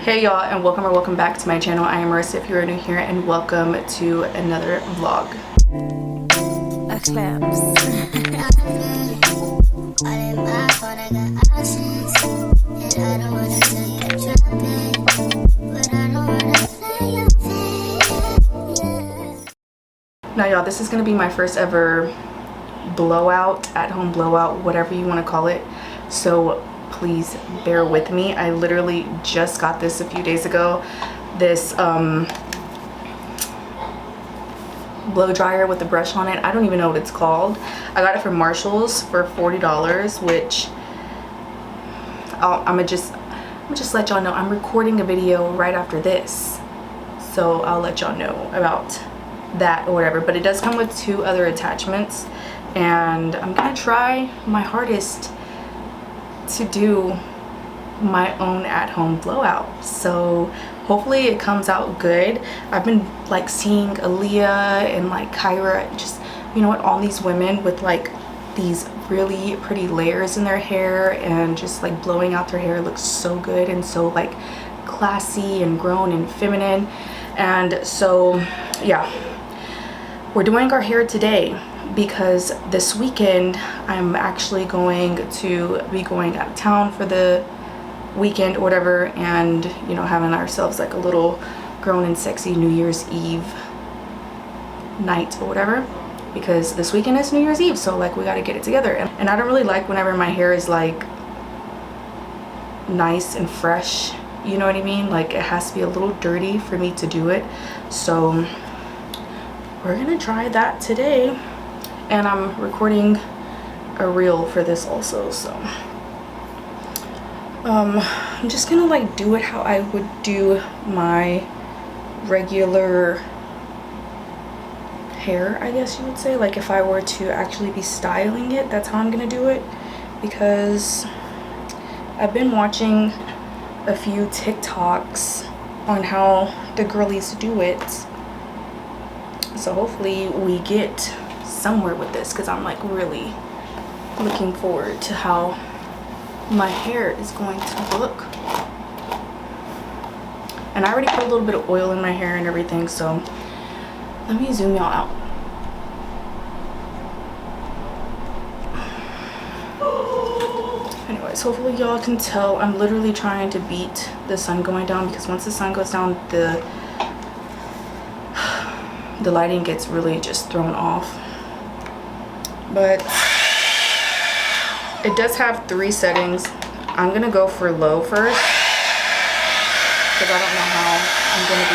Hey y'all, and welcome back to my channel. I am Marissa if you are new here, and welcome to another vlog. Now y'all, this is gonna be my first ever blowout, at home blowout, whatever you want to call it, so please bear with me. I literally just got this a few days ago, this blow dryer with the brush on it. I don't even know what it's called. I got it from Marshall's for $40, which I'm gonna just let y'all know I'm recording a video right after this, so I'll let y'all know about that or whatever. But it does come with 2 other attachments, and I'm gonna try my hardest to do my own at-home blowout, so hopefully it comes out good. I've been like seeing Aaliyah and like Kyra, just, you know what, all these women with like these really pretty layers in their hair and just like blowing out their hair looks so good and so like classy and grown and feminine. And so yeah, we're doing our hair today because this weekend I'm actually going to be going out of town for the weekend or whatever, and you know, having ourselves like a little grown and sexy New Year's Eve night or whatever, because this weekend is New Year's Eve, so like we got to get it together. And I don't really like whenever my hair is like nice and fresh, you know what I mean? Like it has to be a little dirty for me to do it, so we're gonna try that today. And I'm recording a reel for this also, so I'm just gonna like do it how I would do my regular hair, I guess you would say. Like if I were to actually be styling it, that's how I'm gonna do it, because I've been watching a few TikToks on how the girlies do it, so hopefully we get somewhere with this, because I'm like really looking forward to how my hair is going to look. And I already put a little bit of oil in my hair and everything, so let me zoom y'all out. Anyways, hopefully y'all can tell I'm literally trying to beat the sun going down, because once the sun goes down, the lighting gets really just thrown off. But it does have 3 settings. I'm gonna go for low first, because I don't know how I'm gonna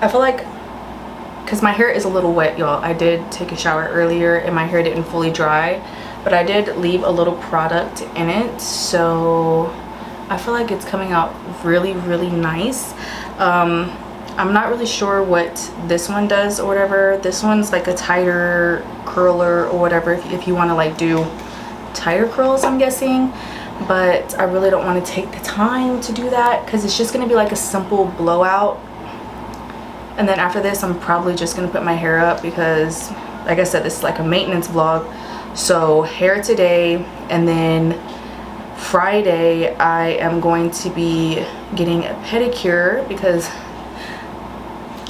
I feel like, because my hair is a little wet, y'all. I did take a shower earlier and my hair didn't fully dry, but I did leave a little product in it, so I feel like it's coming out really nice. I'm not really sure what this one does or whatever. This one's like a tighter curler or whatever, if you want to like do tighter curls, I'm guessing. But I really don't want to take the time to do that, because it's just going to be like a simple blowout. And then after this, I'm probably just going to put my hair up, because like I said, this is like a maintenance vlog. So hair today, and then Friday I am going to be getting a pedicure, because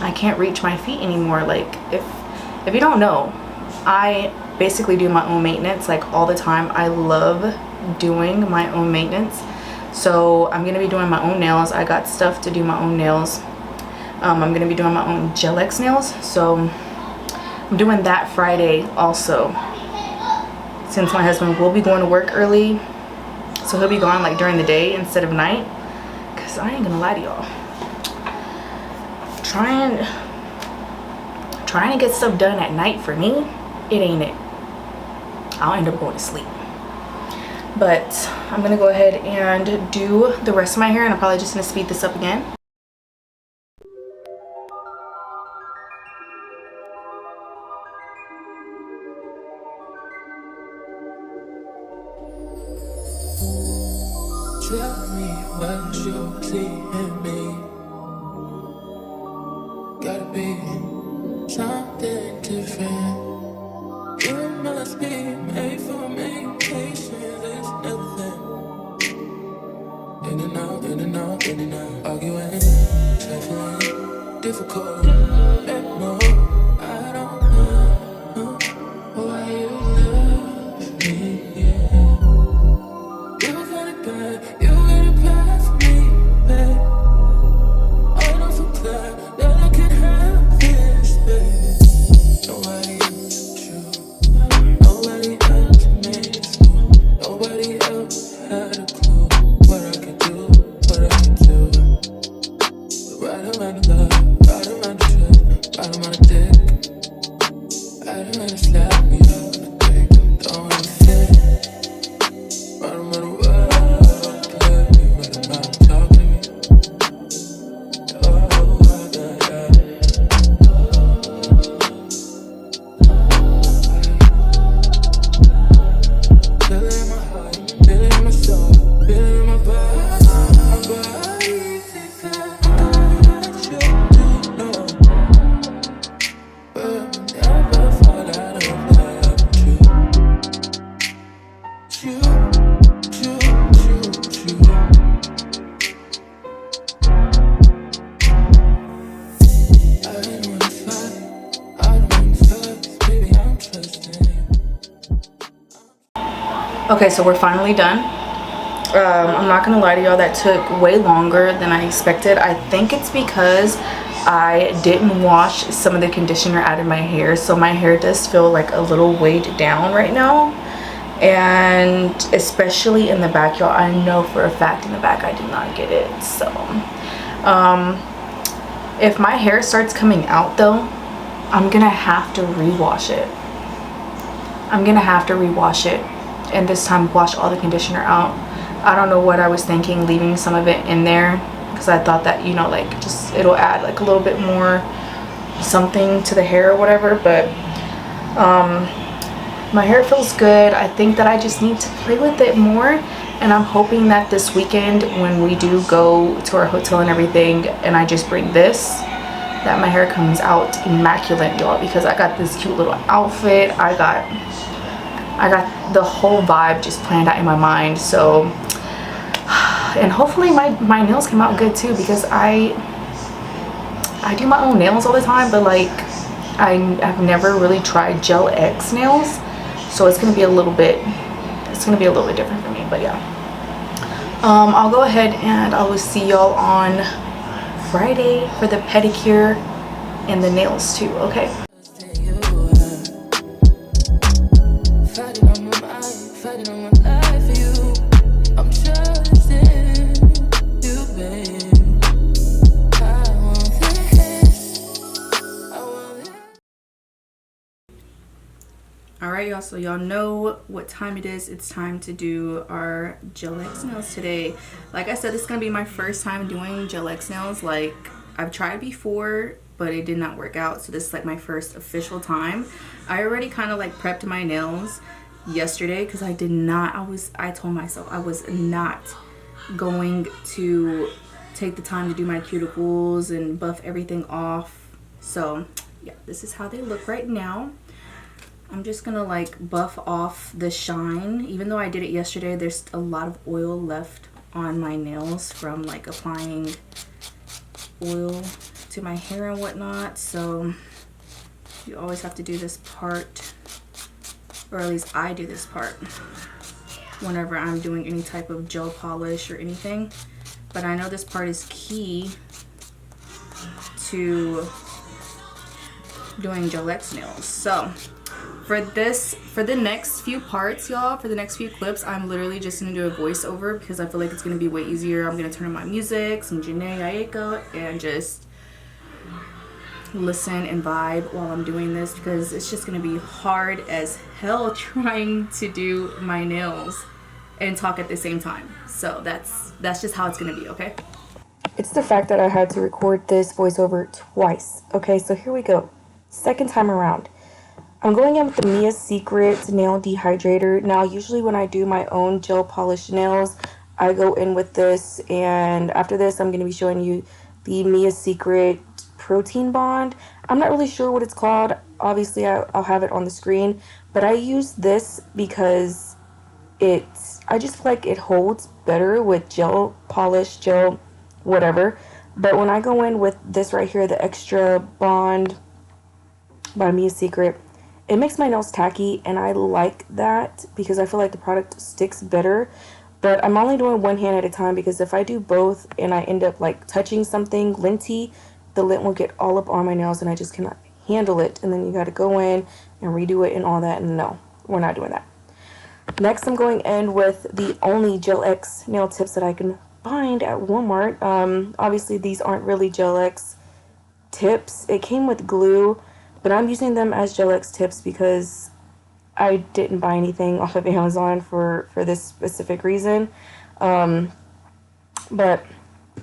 I can't reach my feet anymore. Like if you don't know, I basically do my own maintenance like all the time. I love doing my own maintenance, so I'm going to be doing my own nails. I got stuff to do my own nails. I'm going to be doing my own gel X nails, so I'm doing that Friday also, since my husband will be going to work early, so he'll be gone like during the day instead of night. Because I ain't gonna lie to y'all, trying to get stuff done at night, for me, it ain't it. I'll end up going to sleep. But I'm gonna go ahead and do the rest of my hair, and I'm probably just gonna speed this up again. what you see in me. Gotta be something different. You must be made for me. Patience is everything. In and out, in and out, in and out. Arguing, trifling, difficult. Let more. I don't know why you love me. Yeah. You got it bad. You got it bad for me, babe. I don't feel glad that I can have this, babe. Nobody else you. Nobody else makes me. Nobody else had a clue what I could do, what I could do. Right around the love, right around the trust, right around the dick. Right around the slap me up the dick. Don't wanna fit. Right around the world, play me, right around the talk to me. Oh, yeah, yeah. Feel it in my heart, feel it in my soul, feel it in my body. My body thinks that I should do no. But we never fall out of love with you. You, you, you, you. I don't wanna fight, I don't wanna fight, baby, I'm trusting you. Okay, so we're finally done. I'm not gonna lie to y'all, that took way longer than I expected. I think it's because I didn't wash some of the conditioner out of my hair, so my hair does feel like a little weighed down right now, and especially in the back, y'all. I know for a fact in the back I did not get it. So if my hair starts coming out though, I'm gonna have to rewash it. I'm gonna have to rewash it, and this time wash all the conditioner out. I don't know what I was thinking leaving some of it in there, because I thought that, you know, like, just it'll add like a little bit more something to the hair or whatever. But my hair feels good. I think that I just need to play with it more, and I'm hoping that this weekend when we do go to our hotel and everything, and I just bring this, that my hair comes out immaculate, y'all, because I got this cute little outfit. I got the whole vibe just planned out in my mind. So, and hopefully my nails come out good too, because I do my own nails all the time, but like I've never really tried Gel X nails, so it's gonna be a little bit different for me. But yeah, I'll go ahead and I will see y'all on Friday for the pedicure and the nails too. Okay. Alright y'all, so y'all know what time it is. It's time to do our Gel X nails today. Like I said, this is gonna be my first time doing Gel X nails. Like, I've tried before, but it did not work out, so this is like my first official time. I already kind of like prepped my nails yesterday, because I told myself I was not going to take the time to do my cuticles and buff everything off. So yeah, this is how they look right now. I'm just gonna like buff off the shine. Even though I did it yesterday, there's a lot of oil left on my nails from like applying oil to my hair and whatnot. So you always have to do this part, or at least I do this part whenever I'm doing any type of gel polish or anything. But I know this part is key to doing Gel X nails. So for the next few parts, y'all, for the next few clips, I'm literally just gonna do a voiceover, because I feel like it's gonna be way easier. I'm gonna turn on my music, some Janae Aiko, and just listen and vibe while I'm doing this, because it's just gonna be hard as hell trying to do my nails and talk at the same time. So that's just how it's gonna be, okay? It's the fact that I had to record this voiceover twice. Okay, so here we go. Second time around. I'm going in with the Mia Secret Nail Dehydrator. Now, usually when I do my own gel polish nails, I go in with this, and after this I'm going to be showing you the Mia Secret protein bond. I'm not really sure what it's called. Obviously I'll have it on the screen, but I use this because I just feel like it holds better with gel polish, gel, whatever. But when I go in with this right here, the Extra Bond by Mia Secret, it makes my nails tacky, and I like that because I feel like the product sticks better. But I'm only doing one hand at a time, because if I do both and I end up like touching something linty, the lint will get all up on my nails and I just cannot handle it. And then you got to go in and redo it and all that. And no, we're not doing that. Next, I'm going in with the only Gel X nail tips that I can find at Walmart. Obviously, these aren't really Gel X tips. It came with glue, but I'm using them as Gel X tips because I didn't buy anything off of Amazon for this specific reason. But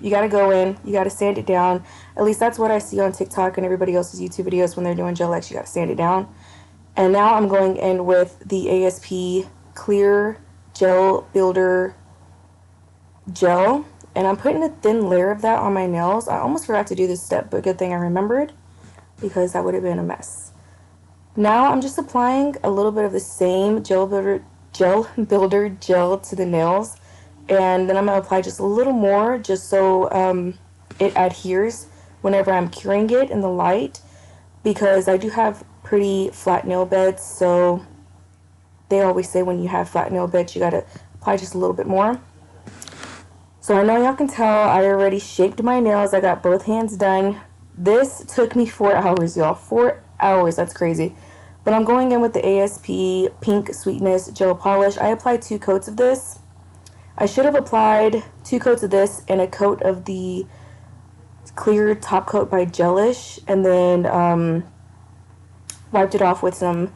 you got to go in, you got to sand it down. At least that's what I see on TikTok and everybody else's YouTube videos when they're doing Gel X. You got to sand it down. And now I'm going in with the ASP Clear Gel Builder Gel. And I'm putting a thin layer of that on my nails. I almost forgot to do this step, but good thing I remembered, because that would have been a mess. Now I'm just applying a little bit of the same Gel Builder Gel to the nails. And then I'm going to apply just a little more, just so it adheres whenever I'm curing it in the light, because I do have pretty flat nail beds, so they always say when you have flat nail beds you got to apply just a little bit more. So I know y'all can tell I already shaped my nails. I got both hands done. This took me 4 hours, y'all. 4 hours, that's crazy. But I'm going in with the ASP Pink Sweetness Gel Polish. I applied 2 coats of this. I should have applied 2 coats of this and a coat of the clear top coat by Gelish, and then wiped it off with some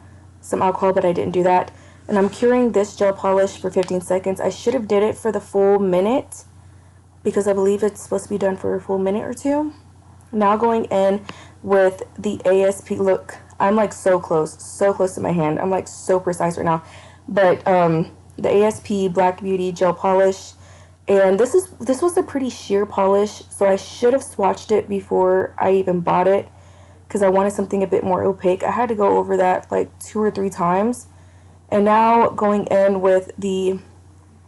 alcohol, but I didn't do that. And I'm curing this gel polish for 15 seconds. I should have did it for the full minute, because I believe it's supposed to be done for a full minute or 2. Now going in with the ASP, look, I'm like so close to my hand. I'm like so precise right now. But the ASP Black Beauty Gel Polish, and this was a pretty sheer polish, so I should have swatched it before I even bought it, because I wanted something a bit more opaque. I had to go over that like 2 or 3 times. And now going in with the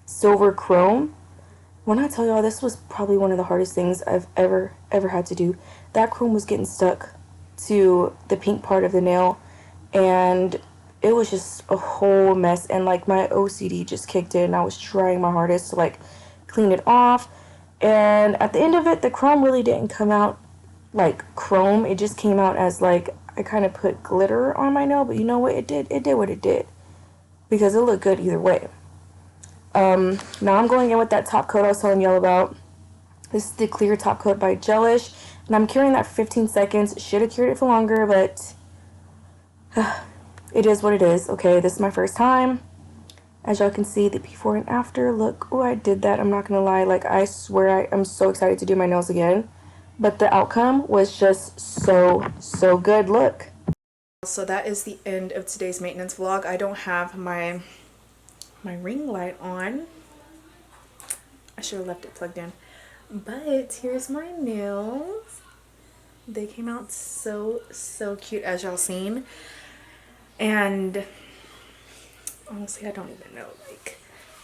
Silver Chrome. When I tell y'all, this was probably one of the hardest things I've ever had to do. That chrome was getting stuck to the pink part of the nail, and it was just a whole mess. And like my OCD just kicked in. I was trying my hardest to like clean it off, and at the end of it, the chrome really didn't come out like chrome. It just came out as like I kind of put glitter on my nail. But you know what, it did what it did, because it looked good either way. Now I'm going in with that top coat I was telling y'all about. This is the clear top coat by Gelish, and I'm curing that for 15 seconds. Should have cured it for longer, but it is what it is. Okay, this is my first time. As y'all can see, the before and after. Look, oh, I did that. I'm not gonna lie. Like, I swear I'm so excited to do my nails again. But the outcome was just so good. Look. So that is the end of today's maintenance vlog. I don't have my ring light on. I should have left it plugged in. But here's my nails. They came out so cute, as y'all seen. And honestly, I don't even know. Like,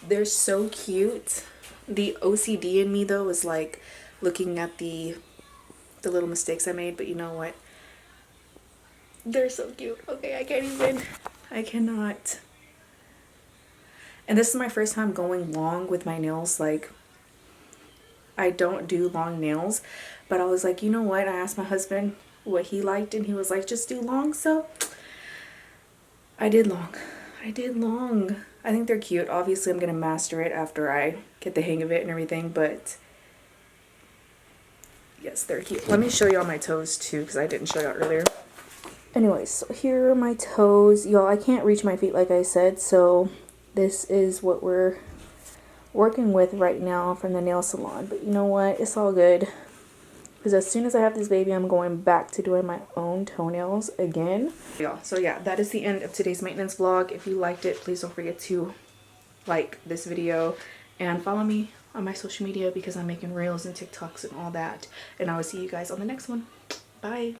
they're so cute. The OCD in me though is like looking at the little mistakes I made, but you know what? They're so cute. Okay, I cannot. And this is my first time going long with my nails. Like, I don't do long nails, but I was like, you know what? I asked my husband what he liked, and he was like, just do long. So I did long. I think they're cute. Obviously, I'm going to master it after I get the hang of it and everything, but yes, they're cute. Let me show y'all my toes too, because I didn't show y'all earlier. Anyways, so here are my toes. Y'all, I can't reach my feet like I said, so this is what we're working with right now from the nail salon. But you know what? It's all good, because as soon as I have this baby, I'm going back to doing my own toenails again. Y'all, so yeah, that is the end of today's maintenance vlog. If you liked it, please don't forget to like this video and follow me on my social media because I'm making reels and TikToks and all that. And I will see you guys on the next one. Bye.